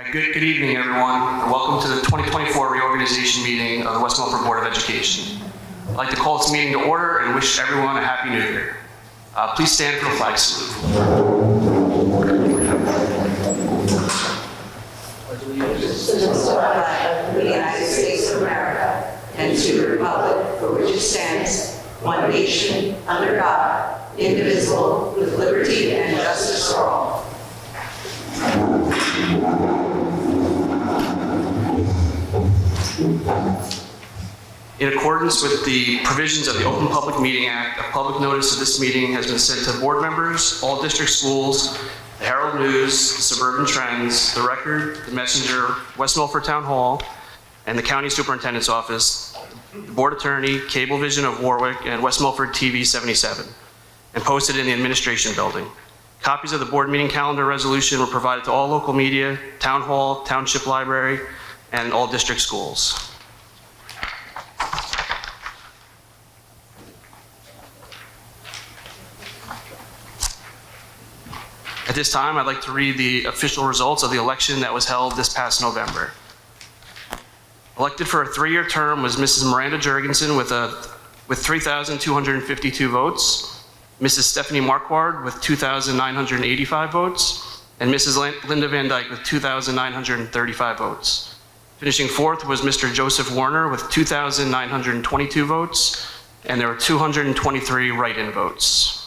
Good evening, everyone, and welcome to the 2024 reorganization meeting of the West Milford Board of Education. I'd like to call this meeting to order and wish everyone a Happy New Year. Please stand for the flag salute. Allegiance to the flag of the United States of America and to the republic for which it stands, one nation, under God, indivisible, with liberty and justice for all. In accordance with the provisions of the Open Public Meeting Act, a public notice of this meeting has been sent to board members, all district schools, the Herald News, Suburban Trends, the Record, the Messenger, West Milford Town Hall, and the County Superintendent's Office, the Board Attorney, Cablevision of Warwick, and West Milford TV 77, and posted in the Administration Building. Copies of the board meeting calendar resolution were provided to all local media, Town Hall, Township Library, and all district schools. At this time, I'd like to read the official results of the election that was held this past November. Elected for a 3-year term was Mrs. Miranda Jurgensen with 3,252 votes, Mrs. Stephanie Marquardt with 2,985 votes, and Mrs. Linda Van Dyke with 2,935 votes. Finishing fourth was Mr. Joseph Warner with 2,922 votes, and there were 223 write-in votes.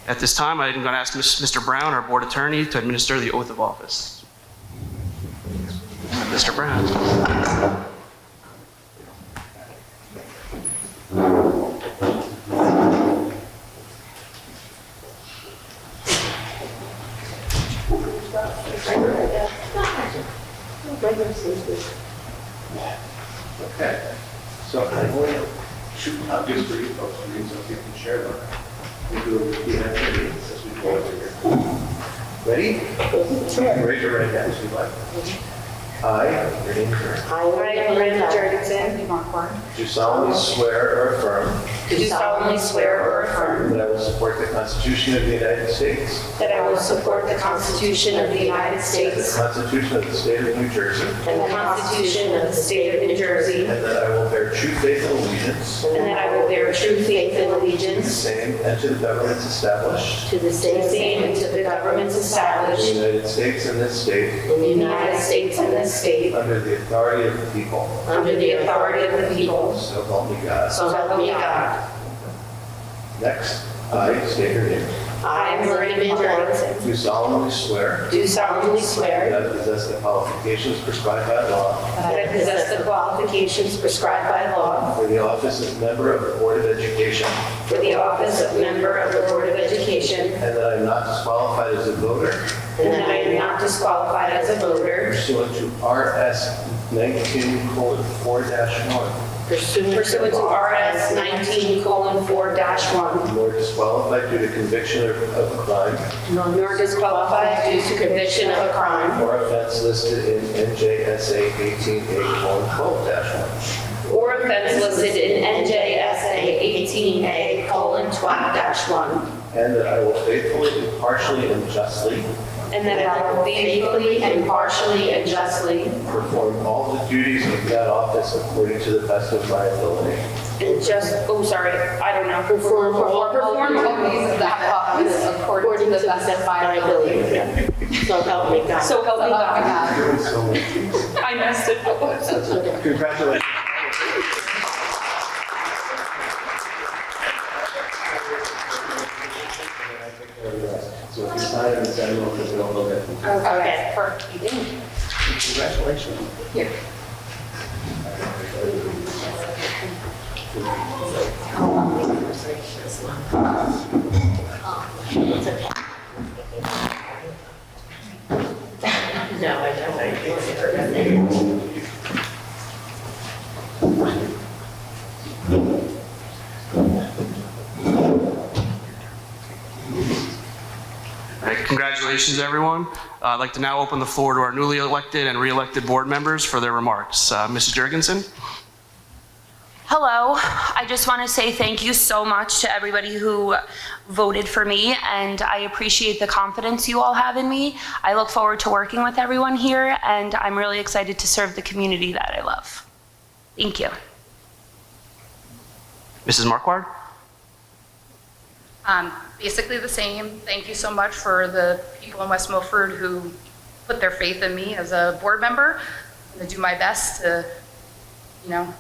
At this time, I'm going to ask Mr. Brown, our board attorney, to administer the oath of office. Mr. Brown. Okay, so I'm going to shoot copies for you folks to read so you can share them. We'll do a repeat after me as we go over here. Ready? Raise your right hand if you'd like. I, your name is I, Miranda Jurgensen, do solemnly swear or affirm do solemnly swear or affirm that I will support the Constitution of the United States, that I will support the Constitution of the United the States Constitution of the State of New Jersey, and the Constitution of the State of New Jersey, and that I will bear true faith and allegiance and that I will bear true faith and to the allegiance same and to the governments established to the same and to the governments in the established United States and this state in the United States and this state under the authority of the people. under the authority of the people. So help me God. So help me God. Next, I state your name. I, Miranda Jurgensen, Do solemnly swear do solemnly swear that I possess the qualifications prescribed by law that I possess the qualifications prescribed by law for the office of member of the Board of Education, for the office of member of the Board of Education, and that I am not disqualified as a voter and that I am not disqualified as a voter pursuant to RS 19:4-1, pursuant to RS 19:4-1, nor disqualified due to conviction of a crime nor disqualified due to conviction of a crime or offense listed in NJSA 18A:12-1, or offense listed in NJSA 18A:12-1, and that I will faithfully, impartially, and justly and that I will faithfully, impartially, and justly perform all the duties of that office according to the best of my ability. perform all duties of that office according to the best of my ability. So help me God. So help me God. Doing so much. I messed it up. Congratulations. So if you sign it and send it over, we'll look at it. Okay, perfect. You didn't. Congratulations. Here. No, I don't. All right, congratulations, everyone. I'd like to now open the floor to our newly elected and re-elected board members for their remarks. Mrs. Jurgensen. Hello, I just want to say thank you so much to everybody who voted for me, and I appreciate the confidence you all have in me. I look forward to working with everyone here, and I'm really excited to serve the community that I love. Thank you. Mrs. Marquardt? Basically the same. Thank you so much for the people in West Milford who put their faith in me as a board member. I'm going to do my best to,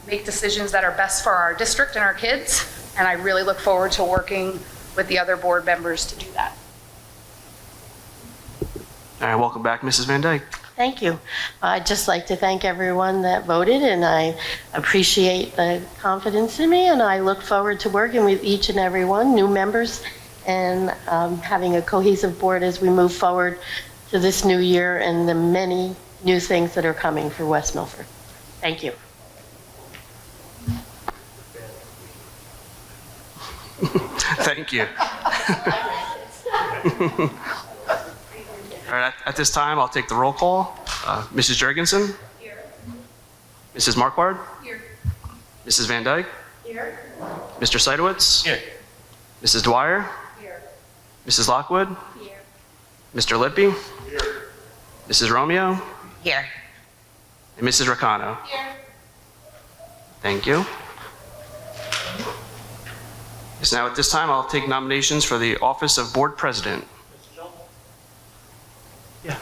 make decisions that are best for our district and our kids. And I really look forward to working with the other board members to do that. All right, welcome back, Mrs. Van Dyke. Thank you. I'd just like to thank everyone that voted, and I appreciate the confidence in me, and I look forward to working with each and every one, new members, and having a cohesive board as we move forward to this new year and the many new things that are coming for West Milford. Thank you. Thank you. All right, at this time, I'll take the roll call. Mrs. Jurgensen? Here. Mrs. Marquardt? Here. Mrs. Van Dyke? Here. Mr. Seidowitz? Here. Mrs. Dwyer? Here. Mrs. Lockwood? Here. Mr. Lippy? Here. Mrs. Romeo? Here. And Mrs. Racano? Here. Thank you. So now at this time, I'll take nominations for the office of Board President. Yeah.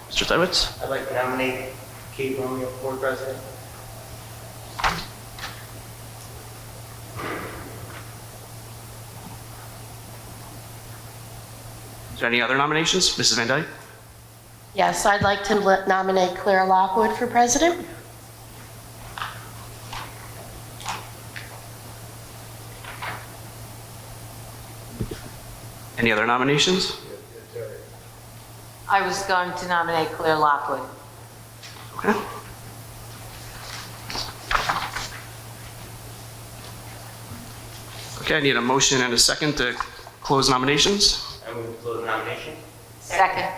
Mr. Seidowitz? I'd like to nominate Kate Romeo for board president. Is there any other nominations? Mrs. Van Dyke? Yes, I'd like to nominate Claire Lockwood for president. Any other nominations? I was going to nominate Claire Lockwood. Okay. Okay, I need a motion and a second to close nominations. I move to close the nomination. Second.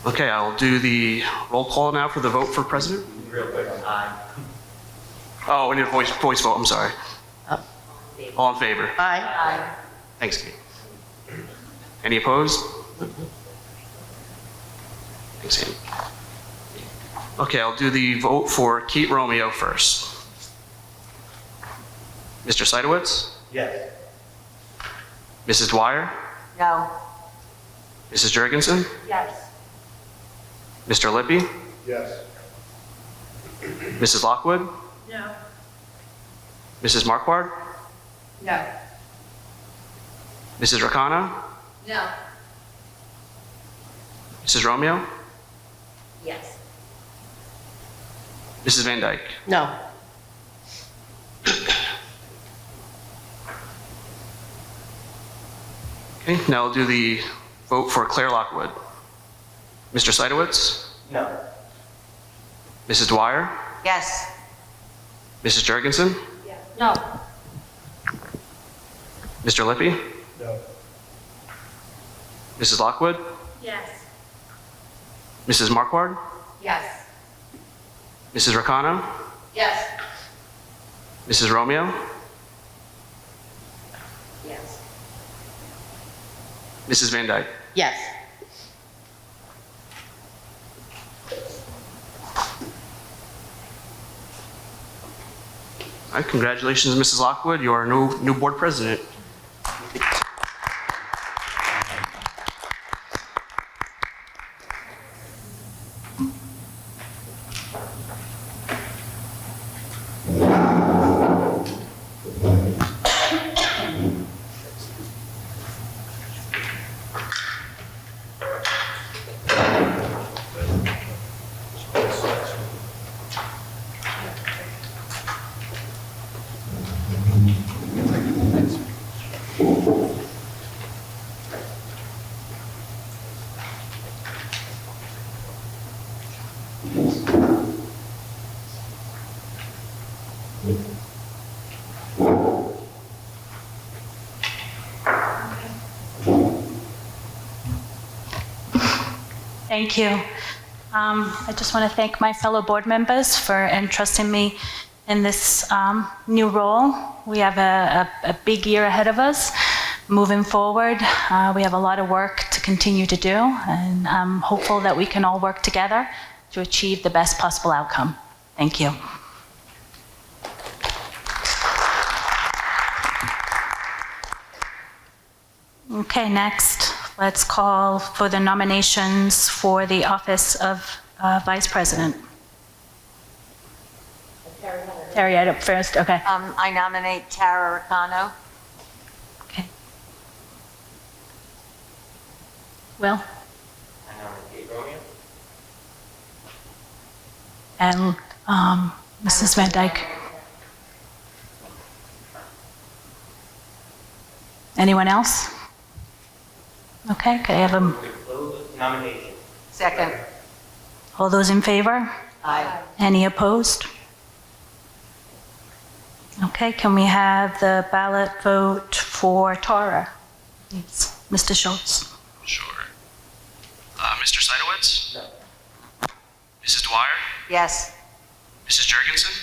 Okay, I'll do the roll call now for the vote for president. Real quick, aye. Oh, we need a voice vote, I'm sorry. All in favor? Aye. Aye. Thanks, Kate. Any opposed? Thanks, Amy. Okay, I'll do the vote for Kate Romeo first. Mr. Seidowitz? Yes. Mrs. Dwyer? No. Mrs. Jurgensen? Yes. Mr. Lippy? Yes. Mrs. Lockwood? No. Mrs. Marquardt? No. Mrs. Racano? No. Mrs. Romeo? Yes. Mrs. Van Dyke? No. Okay, now I'll do the vote for Claire Lockwood. Mr. Seidowitz? No. Mrs. Dwyer? Yes. Mrs. Jurgensen? No. Mr. Lippy? No. Mrs. Lockwood? Yes. Mrs. Marquardt? Yes. Mrs. Racano? Yes. Mrs. Romeo? Yes. Mrs. Van Dyke? Yes. All right, congratulations, Mrs. Lockwood. You are new board president. Thank you. I just want to thank my fellow board members for entrusting me in this new role. We have a big year ahead of us. Moving forward, we have a lot of work to continue to do, and I'm hopeful that we can all work together to achieve the best possible outcome. Thank you. Okay, next, let's call for the nominations for the office of Vice President. Terry, I up first, okay. I nominate Tara Ricano. Okay. Will I nominate Kate Romeo. and Mrs. Van Dyke. Anyone else? Okay, could I have Move to close nominations. Second. all those in favor? Aye. Any opposed? Okay, can we have the ballot vote for Tara? Please, Mr. Schultz. Sure. Mr. Seidowitz? No. Mrs. Dwyer? Yes. Mrs. Jurgensen?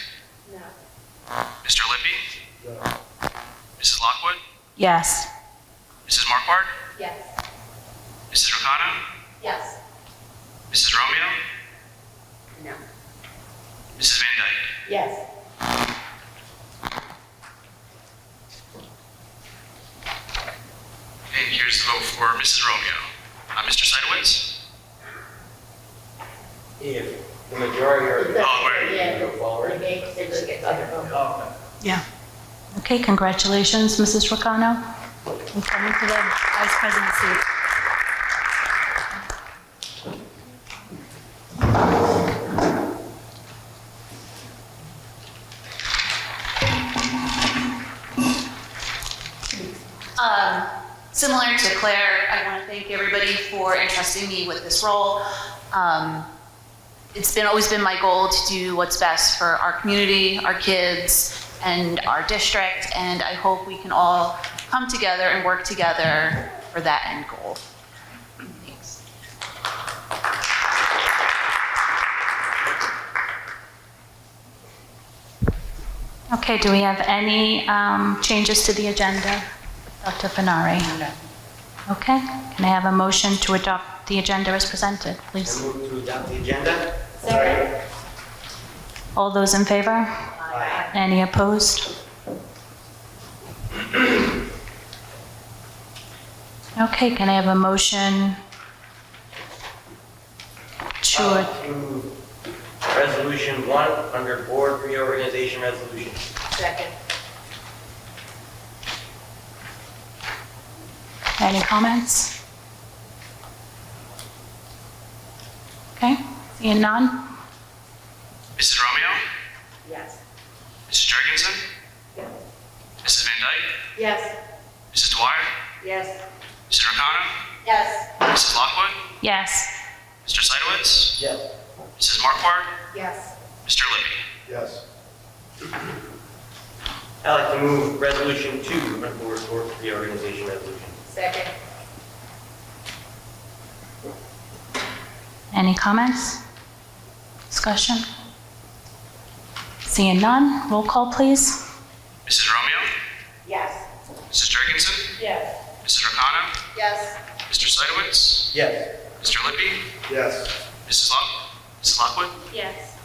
No. Mr. Lippy? No. Mrs. Lockwood? Yes. Mrs. Marquardt? Yes. Mrs. Ricano? Yes. Mrs. Romeo? No. Mrs. Van Dyke? Yes. Okay, here's the vote for Mrs. Romeo. Mr. Seidowitz? If the majority are Oh, right. go forward. Yeah. Okay, congratulations, Mrs. Ricano. Welcome to the Vice President seat. Similar to Claire, I want to thank everybody for entrusting me with this role. It's always been my goal to do what's best for our community, our kids, and our district, and I hope we can all come together and work together for that end goal. Thanks. Okay, do we have any changes to the agenda? Dr. Fenari? No. Okay, can I have a motion to adopt the agenda as presented, please? I move to adopt the agenda. Second. All those in favor? Aye. Any opposed? Okay, can I have a motion to, To Resolution 1 under Board Reorganization Resolution. Second. any comments? Okay, seeing none? Mrs. Romeo? Yes. Mrs. Jurgensen? Yes. Mrs. Van Dyke? Yes. Mrs. Dwyer? Yes. Mrs. Ricano? Yes. Mrs. Lockwood? Yes. Mr. Seidowitz? Yes. Mrs. Marquardt? Yes. Mr. Lippy? Yes. I'd like to move Resolution 2 under Board Reorganization Resolution. Second. Any comments? Discussion? Seeing none, roll call please. Mrs. Romeo? Yes. Mrs. Jurgensen? Yes. Mrs. Ricano? Yes. Mr. Seidowitz? Yes. Mr. Lippy? Yes. Mrs. Lockwood? Yes.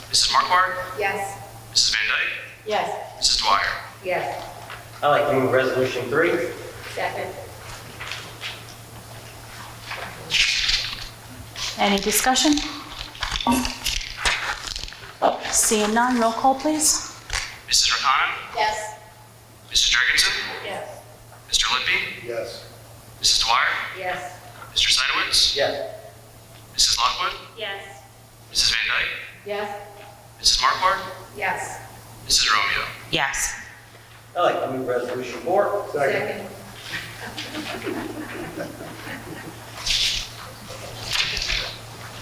Mrs. Marquardt? Yes. Mrs. Van Dyke? Yes. Mrs. Dwyer? Yes. I'd like to move Resolution 3. Second. Any discussion? Seeing none, roll call please. Mrs. Ricano? Yes. Mrs. Jurgensen? Yes. Mr. Lippy? Yes. Mrs. Dwyer? Yes. Mr. Seidowitz? Yes. Mrs. Lockwood? Yes. Mrs. Van Dyke? Yes. Mrs. Marquardt? Yes. Mrs. Romeo? Yes. I'd like to move Resolution 4. Second.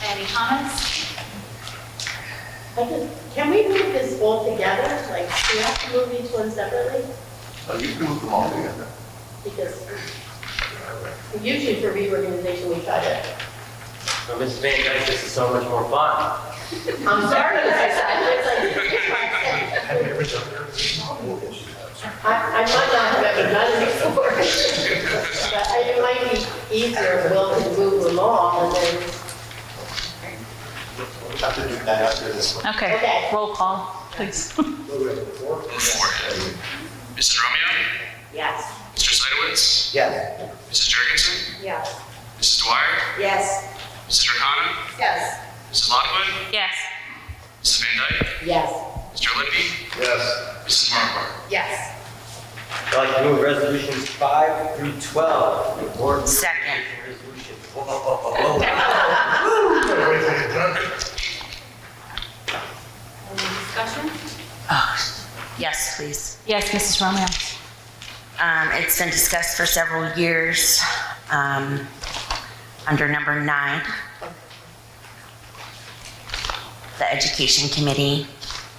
Any comments? Can we move this all together? Like, do we have to move each one separately? You can move them all together. Because usually for reorganization, we try to Mrs. Van Dyke, this is so much more fun. I'm sorry, I might not have ever done it before. But it might be easier if Will can move them all and then. We'll have to do that after this one. Okay, Okay. roll call, please. Four. Mrs. Romeo? Yes. Mr. Seidowitz? Yes. Mrs. Jurgensen? Yes. Mrs. Dwyer? Yes. Mrs. Rakana? Yes. Mrs. Lockwood? Yes. Mrs. Van Dyke? Yes. Mr. Lippy? Yes. Mrs. Marquardt? Yes. I'd like to move resolutions 5 through 12. The board Second. resolution. Whoa, whoa, whoa, whoa. Any discussion? Yes, please. Yes, Mrs. Romeo. It's been discussed for several years, under number 9. The Education Committee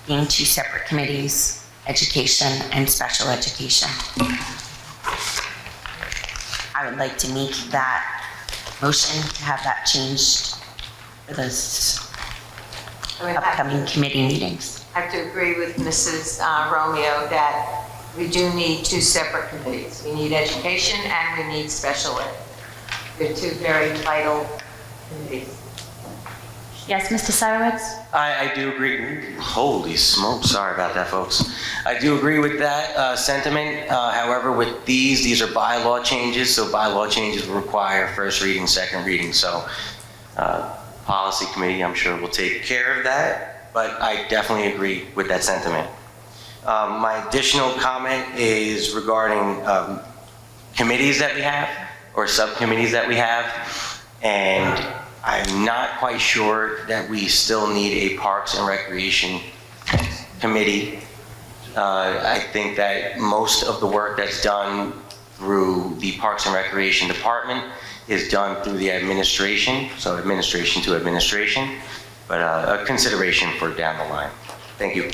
being 2 separate committees, education and special education. I would like to make that motion to have that changed for those upcoming committee meetings. I have to agree with Mrs. Romeo that we do need 2 separate committees. We need education and we need special ed. They're 2 very vital committees. Yes, Mr. Seidowitz? I do agree. Holy smokes, sorry about that, folks. I do agree with that sentiment. However, with these are bylaw changes, so bylaw changes will require first reading, second reading. So policy committee, I'm sure, will take care of that, but I definitely agree with that sentiment. My additional comment is regarding committees that we have, or subcommittees that we have, and I'm not quite sure that we still need a Parks and Recreation Committee. I think that most of the work that's done through the Parks and Recreation Department is done through the administration, so administration to administration, but a consideration for down the line. Thank you.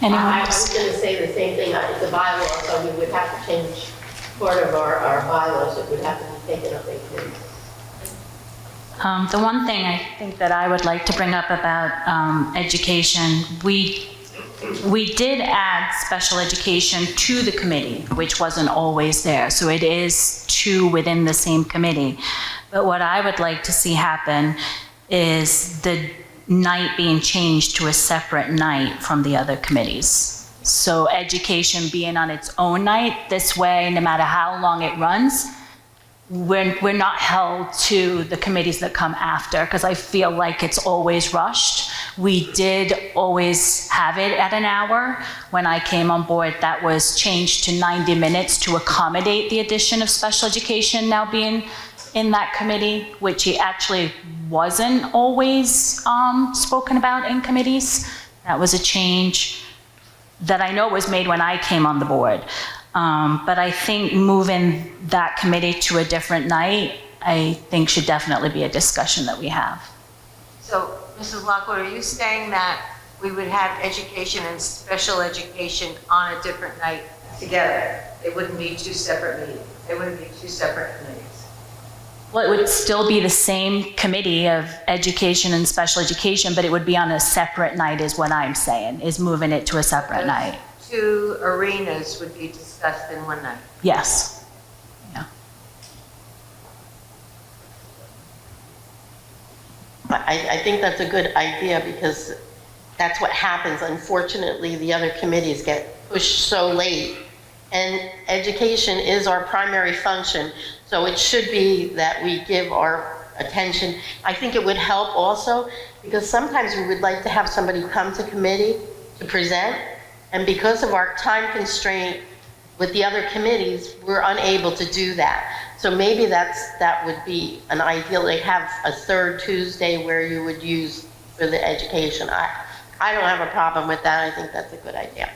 Anyone I else? was going to say the same thing. It's a bylaw, so we would have to change part of our bylaws. It would have to be taken up in committee. The one thing I think that I would like to bring up about education, we did add special education to the committee, which wasn't always there. So it is 2 within the same committee. But what I would like to see happen is the night being changed to a separate night from the other committees. So education being on its own night, this way, no matter how long it runs, we're not held to the committees that come after, because I feel like it's always rushed. We did always have it at an hour. When I came on board, that was changed to 90 minutes to accommodate the addition of special education now being in that committee, which it actually wasn't always spoken about in committees. That was a change that I know was made when I came on the board. But I think moving that committee to a different night, I think should definitely be a discussion that we have. So, Mrs. Lockwood, are you saying that we would have education and special education on a different night together? It wouldn't be 2 separate meetings. It wouldn't be 2 separate committees. Well, it would still be the same committee of education and special education, but it would be on a separate night is what I'm saying, is moving it to a separate night. 2 arenas would be discussed in one night. Yes. Yeah. I think that's a good idea because that's what happens. Unfortunately, the other committees get pushed so late. And education is our primary function, so it should be that we give our attention. I think it would help also because sometimes we would like to have somebody come to committee to present, and because of our time constraint with the other committees, we're unable to do that. So maybe that would be an ideal. They have a 3rd Tuesday where you would use for the education. I don't have a problem with that. I think that's a good idea.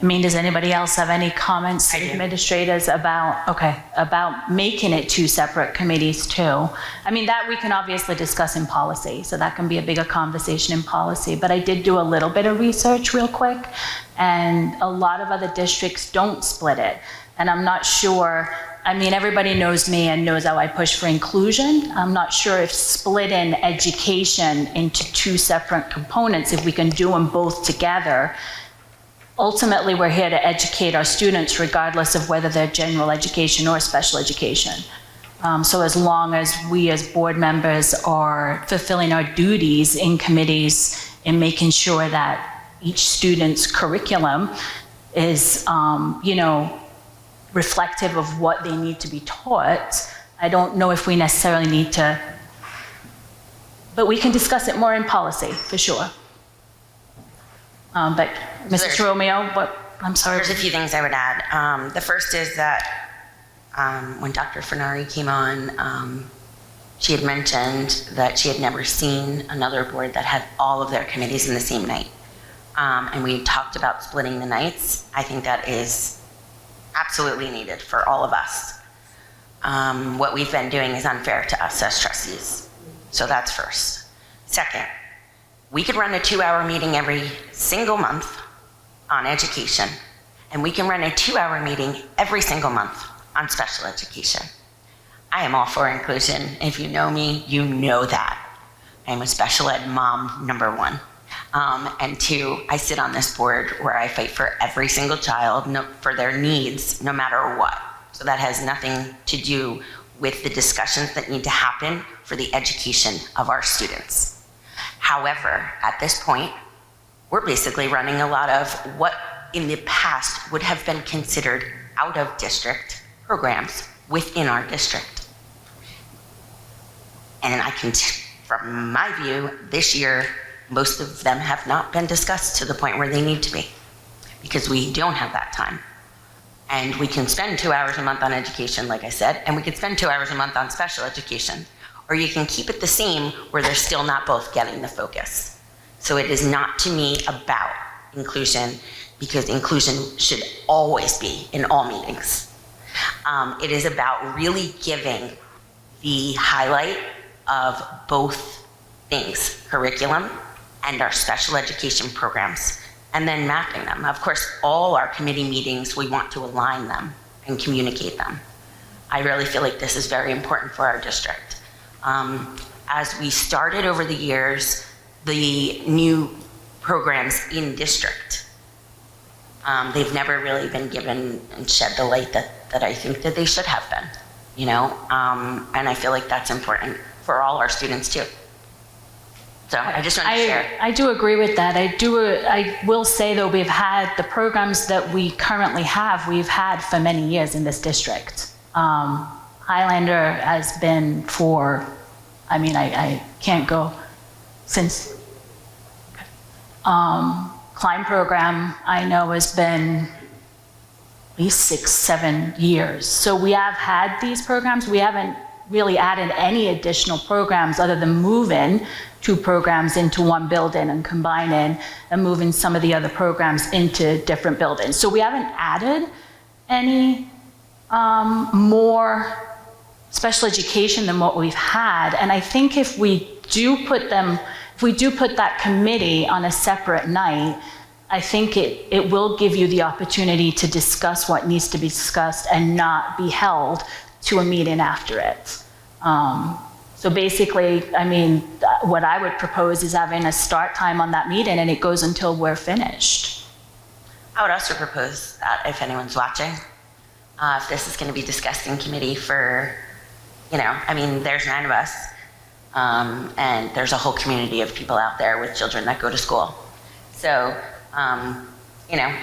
I mean, does anybody else have any comments, administrators, about making it 2 separate committees too? I mean, that we can obviously discuss in policy, so that can be a bigger conversation in policy. But I did do a little bit of research real quick, and a lot of other districts don't split it. And I'm not sure, I mean, everybody knows me and knows how I push for inclusion. I'm not sure if splitting education into two separate components, if we can do them both together. Ultimately, we're here to educate our students regardless of whether they're general education or special education. So as long as we as board members are fulfilling our duties in committees and making sure that each student's curriculum is, reflective of what they need to be taught, I don't know if we necessarily need to, but we can discuss it more in policy, for sure. But Mrs. Romeo, I'm sorry. There's a few things I would add. The first is that when Dr. Fernari came on, she had mentioned that she had never seen another board that had all of their committees in the same night. And we talked about splitting the nights. I think that is absolutely needed for all of us. What we've been doing is unfair to us as trustees. So that's first. Second, we could run a 2-hour meeting every single month on education, and we can run a 2-hour meeting every single month on special education. I am all for inclusion. If you know me, you know that. I'm a special ed mom, number one. And two, I sit on this board where I fight for every single child, for their needs, no matter what. So that has nothing to do with the discussions that need to happen for the education of our students. However, at this point, we're basically running a lot of what in the past would have been considered out of district programs within our district. And I can, from my view, this year, most of them have not been discussed to the point where they need to be, because we don't have that time. And we can spend 2 hours a month on education, like I said, and we could spend 2 hours a month on special education. Or you can keep it the same where they're still not both getting the focus. So it is not, to me, about inclusion, because inclusion should always be in all meetings. It is about really giving the highlight of both things, curriculum and our special education programs, and then mapping them. Of course, all our committee meetings, we want to align them and communicate them. I really feel like this is very important for our district. As we started over the years, the new programs in district, they've never really been given and shed the light that I think that they should have been, and I feel like that's important for all our students too. So I just want to share. I do agree with that. I will say though, we've had the programs that we currently have, we've had for many years in this district. Highlander has been for, I can't go since, Climb program I know has been at least 6-7 years. So we have had these programs. We haven't really added any additional programs other than moving 2 programs into one building and combining and moving some of the other programs into different buildings. So we haven't added any more special education than what we've had. And I think if we do put that committee on a separate night, I think it will give you the opportunity to discuss what needs to be discussed and not be held to a meeting after it. So basically, what I would propose is having a start time on that meeting and it goes until we're finished. I would also propose that if anyone's watching, if this is going to be discussed in committee for, there's 9 of us, and there's a whole community of people out there with children that go to school. So,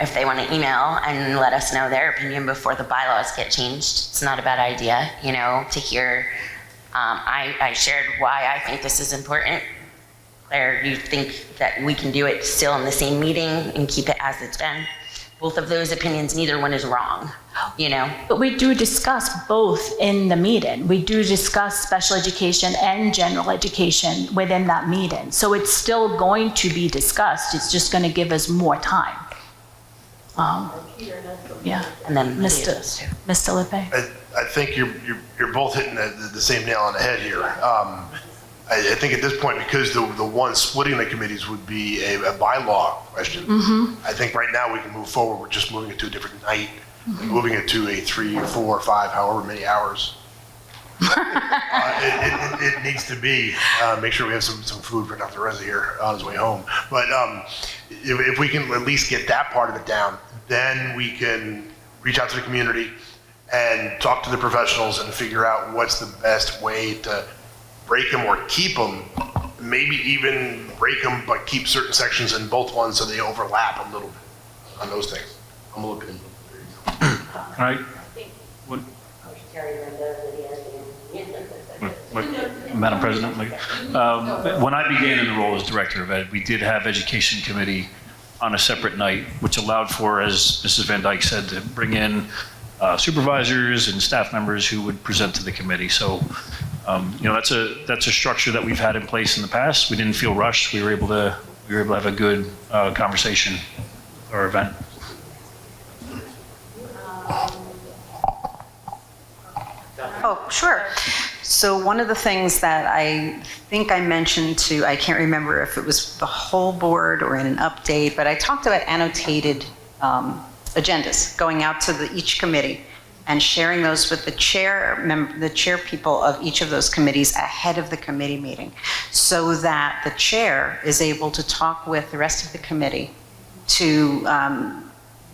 if they want to email and let us know their opinion before the bylaws get changed, it's not a bad idea, to hear. I shared why I think this is important. Claire, you think that we can do it still in the same meeting and keep it as it's been? Both of those opinions, neither one is wrong, But we do discuss both in the meeting. We do discuss special education and general education within that meeting. So it's still going to be discussed. It's just going to give us more time. Yeah. And then Mr. Lippe. I think you're both hitting the same nail on the head here. I think at this point, because the one splitting the committees would be a bylaw question, I think right now we can move forward with just moving it to a different night moving it to a 3 or 4 or 5, however many hours. It needs to be, make sure we have some food for Dr. Reza here on his way home. But if we can at least get that part of it down, then we can reach out to the community and talk to the professionals and figure out what's the best way to break them or keep them. Maybe even break them, but keep certain sections in both ones so they overlap a little bit on those things. I'm a little bit. Right. Madam President, when I began in the role as Director of Ed, we did have Education Committee on a separate night, which allowed for, as Mrs. Van Dyke said, to bring in supervisors and staff members who would present to the committee. So, that's a structure that we've had in place in the past. We didn't feel rushed. We were able to have a good conversation or event. Oh, sure. So one of the things that I think I mentioned to, I can't remember if it was the whole board or in an update, but I talked about annotated agendas going out to each committee and sharing those with the chair people of each of those committees ahead of the committee meeting, so that the chair is able to talk with the rest of the committee to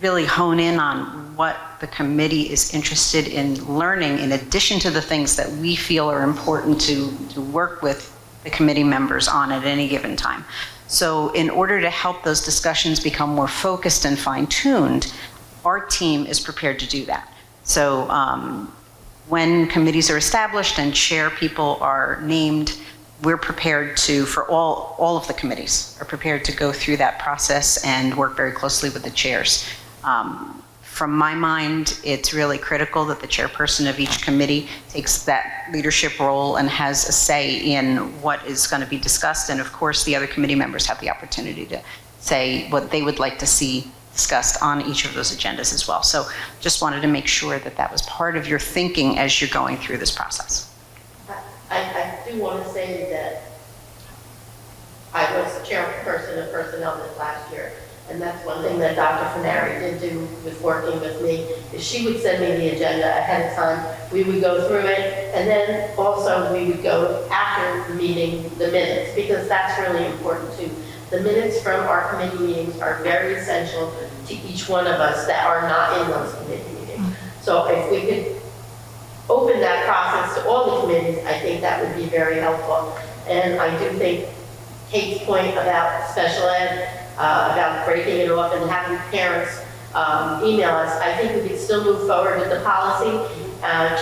really hone in on what the committee is interested in learning, in addition to the things that we feel are important to work with the committee members on at any given time. So in order to help those discussions become more focused and fine-tuned, our team is prepared to do that. So when committees are established and chair people are named, we're prepared to, for all of the committees, are prepared to go through that process and work very closely with the chairs. From my mind, it's really critical that the chairperson of each committee takes that leadership role and has a say in what is going to be discussed. And of course, the other committee members have the opportunity to say what they would like to see discussed on each of those agendas as well. So just wanted to make sure that that was part of your thinking as you're going through this process. I do want to say that I was chairperson of personnel this last year. And that's one thing that Dr. Fanari did do with working with me, is she would send me the agenda ahead of time. We would go through it, and then also we would go after the meeting, the minutes, because that's really important too. The minutes from our committee meetings are very essential to each one of us that are not in those committee meetings. So if we could open that process to all the committees, I think that would be very helpful. And I do think Kate's point about special ed, about breaking it off and having parents email us, I think we could still move forward with the policy,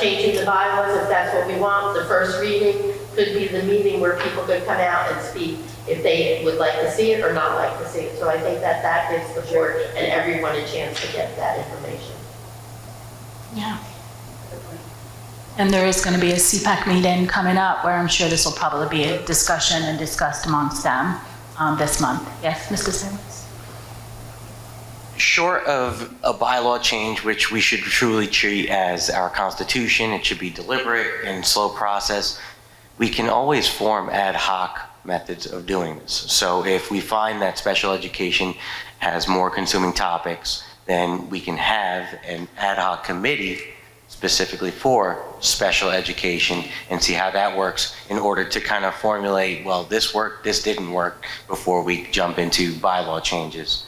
changing the bylaws if that's what we want. The first reading could be the meeting where people could come out and speak if they would like to see it or not like to see it. So I think that that gives the board and everyone a chance to get that information. Yeah. And there is going to be a CPAC meeting coming up where I'm sure this will probably be a discussion and discussed amongst them this month. Yes, Mr. Simmons? Short of a bylaw change, which we should truly treat as our constitution, it should be deliberate and slow process, we can always form ad hoc methods of doing this. So if we find that special education has more consuming topics, then we can have an ad hoc committee specifically for special education and see how that works in order to kind of formulate, well, this worked, this didn't work, before we jump into bylaw changes.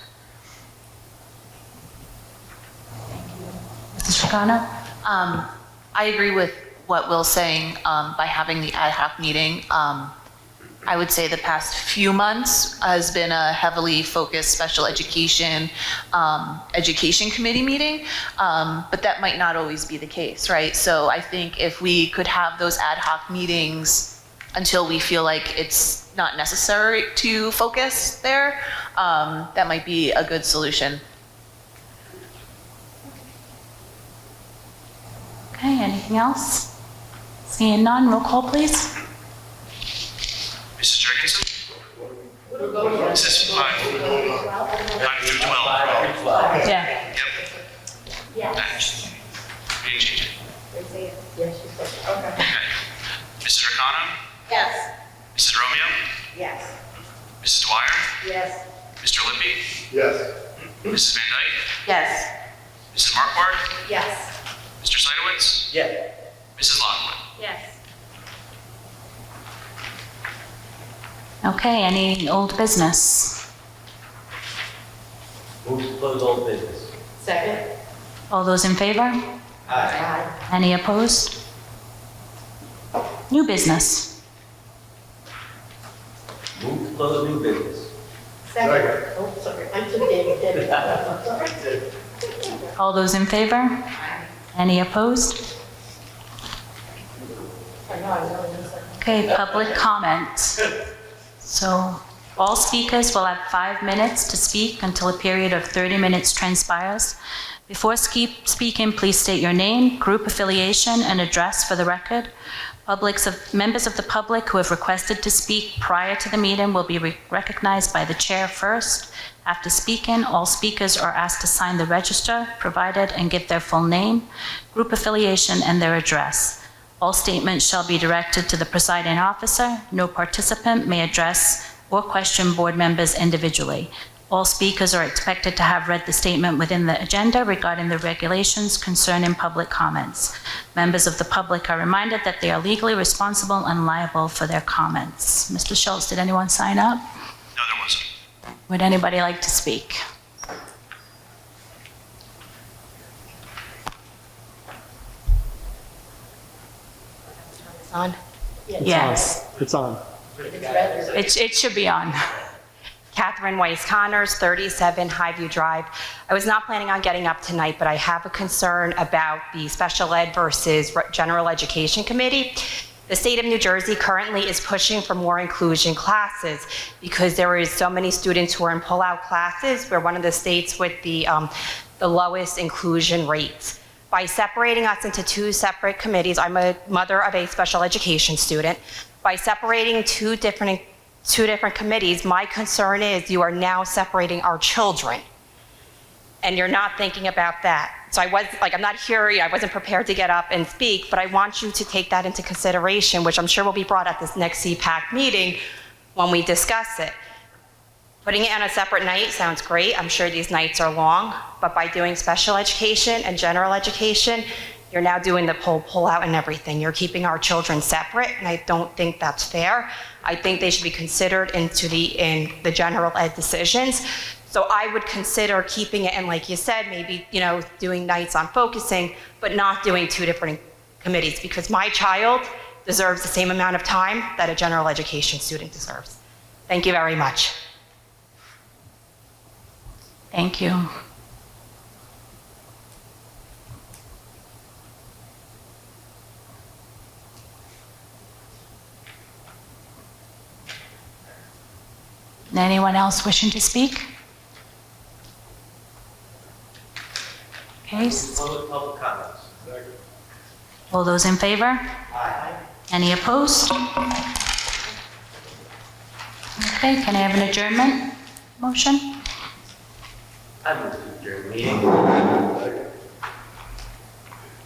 Mrs. Chicano? I agree with what Will's saying by having the ad hoc meeting. I would say the past few months has been a heavily focused special education committee meeting, but that might not always be the case, right? So I think if we could have those ad hoc meetings until we feel like it's not necessary to focus there, that might be a good solution. Okay, anything else? Seeing none, roll call, please. Mrs. Jurgensen? This is 9 through 12. Yeah. Yep. Yes. We didn't change it. Yes, she said, okay. Okay. Mrs. Ricano? Yes. Mrs. Romeo? Yes. Mrs. Dwyer? Yes. Mr. Lippy? Yes. Mrs. Van Dyke? Yes. Mrs. Markwart? Yes. Mr. Seidowitz? Yes. Mrs. Lockwood? Yes. Okay, any old business? Move to close old business. Second? All those in favor? Aye. Any opposed? New business? Move to close new business. Second. Oh, sorry, I'm too big. I'm sorry. All those in favor? Any opposed? I know, I know. Okay, public comment. So all speakers will have 5 minutes to speak until a period of 30 minutes transpires. Before speaking, please state your name, group affiliation, and address for the record. Members of the public who have requested to speak prior to the meeting will be recognized by the chair first. After speaking, all speakers are asked to sign the register provided and give their full name, group affiliation, and their address. All statements shall be directed to the presiding officer. No participant may address or question board members individually. All speakers are expected to have read the statement within the agenda regarding the regulations concerning public comments. Members of the public are reminded that they are legally responsible and liable for their comments. Mr. Schultz, did anyone sign up? No, there wasn't. Would anybody like to speak? It's on? Yes. It's on. It should be on. Catherine Weiss-Connors, 37 Highview Drive. I was not planning on getting up tonight, but I have a concern about the Special Ed versus General Education Committee. The state of New Jersey currently is pushing for more inclusion classes because there is so many students who are in pull-out classes. We're one of the states with the lowest inclusion rates. By separating us into 2 separate committees, I'm a mother of a special education student. By separating two different committees, my concern is you are now separating our children. And you're not thinking about that. So I'm not here, I wasn't prepared to get up and speak, but I want you to take that into consideration, which I'm sure will be brought at this next CPAC meeting when we discuss it. Putting it on a separate night sounds great. I'm sure these nights are long, but by doing special education and general education, you're now doing the pull out and everything. You're keeping our children separate, and I don't think that's fair. I think they should be considered in the general ed decisions. So I would consider keeping it, and like you said, maybe, doing nights on focusing, but not doing 2 different committees, because my child deserves the same amount of time that a general education student deserves. Thank you very much. Thank you. Anyone else wishing to speak? Okay. Close public comments. All those in favor? Aye. Any opposed? Okay, can I have an adjournment motion? I move to adjourn the meeting.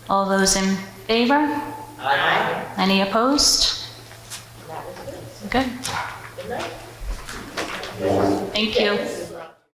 All those in favor? Aye. Any opposed? Good. Good night. Thank you.